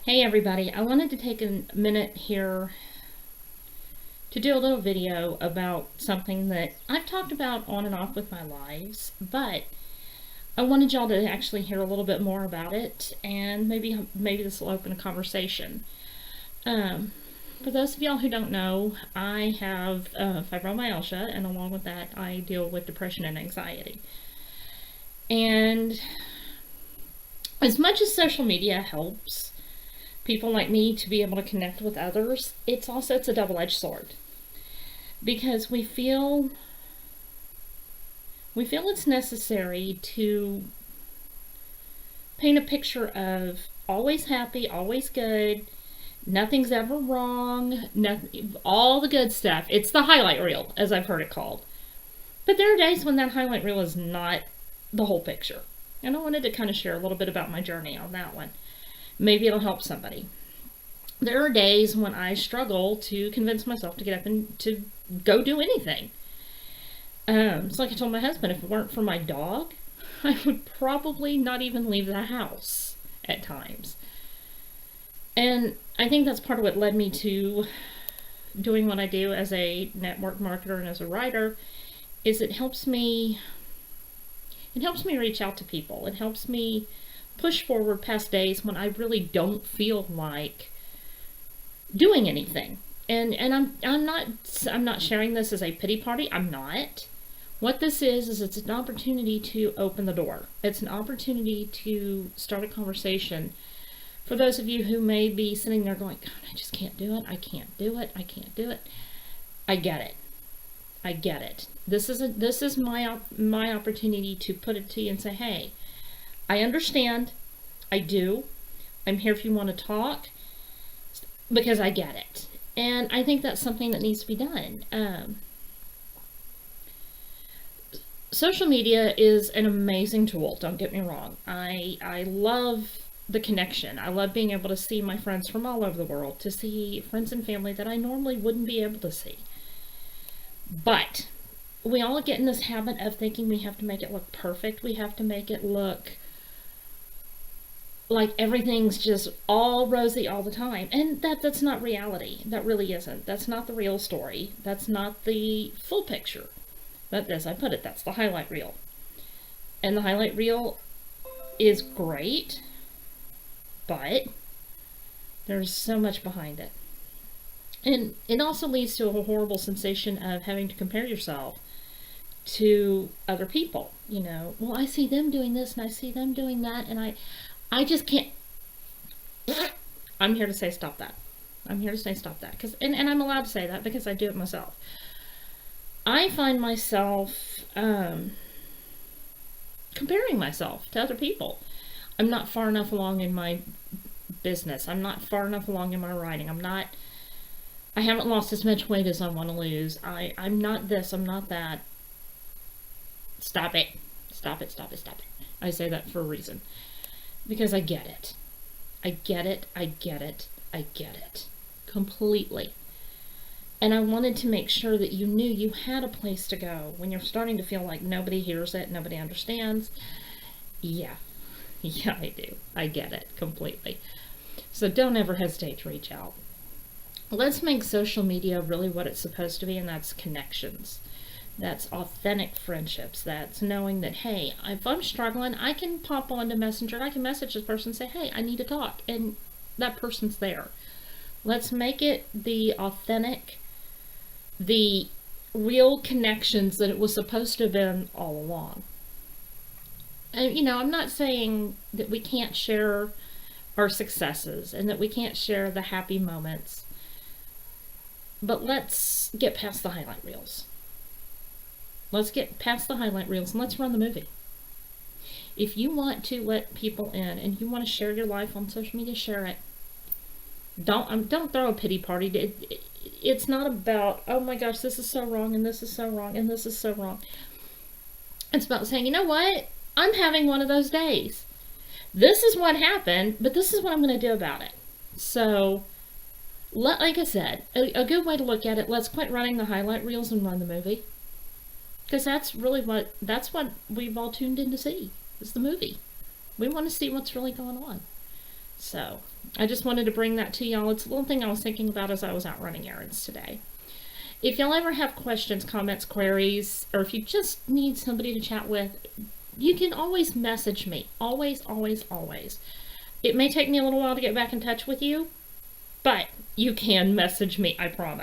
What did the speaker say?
Hey everybody, I wanted to take a minute here to do a little video about something that I've talked about on and off with my lives, but I wanted y'all to actually hear a little bit more about it, and maybe this will open a conversation. For those of y'all who don't know, I have fibromyalgia, and along with that, I deal with depression and anxiety. And as much as social media helps people like me to be able to connect with others, it's a double-edged sword, because we feel it's necessary to paint a picture of always happy, always good, nothing's ever wrong, nothing, all the good stuff. It's the highlight reel, as I've heard it called. But there are days when that highlight reel is not the whole picture. And I wanted to kind of share a little bit about my journey on that one. Maybe it'll help somebody. There are days when I struggle to convince myself to get up and to go do anything. It's like I told my husband, if it weren't for my dog, I would probably not even leave the house at times. And I think that's part of what led me to doing what I do as a network marketer and as a writer, is it helps me reach out to people. It helps me push forward past days when I really don't feel like doing anything. And I'm not sharing this as a pity party. I'm not. What this is it's an opportunity to open the door. It's an opportunity to start a conversation. For those of you who may be sitting there going, God, I just can't do it. I can't do it. I can't do it. I get it. I get it. This is my opportunity to put it to you and say, hey, I understand. I do. I'm here if you want to talk, because I get it. And I think that's something that needs to be done. Social media is an amazing tool, don't get me wrong. I love the connection. I love being able to see my friends from all over the world, to see friends and family that I normally wouldn't be able to see. But we all get in this habit of thinking we have to make it look perfect. We have to make it look like everything's just all rosy all the time. And that's not reality. That really isn't. That's not the real story. That's not the full picture. But as I put it, that's the highlight reel. And the highlight reel is great, but there's so much behind it. And it also leads to a horrible sensation of having to compare yourself to other people. You know, well, I see them doing this and I see them doing that, and I just can't. I'm here to say stop that. I'm here to say stop that. And I'm allowed to say that because I do it myself. I find myself comparing myself to other people. I'm not far enough along in my business. I'm not far enough along in my writing. I haven't lost as much weight as I want to lose. I'm not this, I'm not that. Stop it. Stop it, stop it, stop it. I say that for a reason. Because I get it. I get it, I get it, I get it. Completely. And I wanted to make sure that you knew you had a place to go when you're starting to feel like nobody hears it, nobody understands. Yeah. Yeah, I do. I get it completely. So don't ever hesitate to reach out. Let's make social media really what it's supposed to be, and that's connections. That's authentic friendships. That's knowing that, hey, if I'm struggling, I can pop onto Messenger and I can message this person and say, hey, I need to talk. And that person's there. Let's make it the authentic, the real connections that it was supposed to have been all along. And, you know, I'm not saying that we can't share our successes and that we can't share the happy moments. But let's get past the highlight reels. Let's get past the highlight reels and let's run the movie. If you want to let people in and you want to share your life on social media, share it. Don't throw a pity party. It's not about, oh my gosh, this is so wrong and this is so wrong and this is so wrong. It's about saying, you know what? I'm having one of those days. This is what happened, but this is what I'm going to do about it. So, like I said, a good way to look at it, let's quit running the highlight reels and run the movie. Because that's what we've all tuned in to see, is the movie. We want to see what's really going on. So, I just wanted to bring that to y'all. It's a little thing I was thinking about as I was out running errands today. If y'all ever have questions, comments, queries, or if you just need somebody to chat with, you can always message me. Always, always, always. It may take me a little while to get back in touch with you, but you can message me, I promise.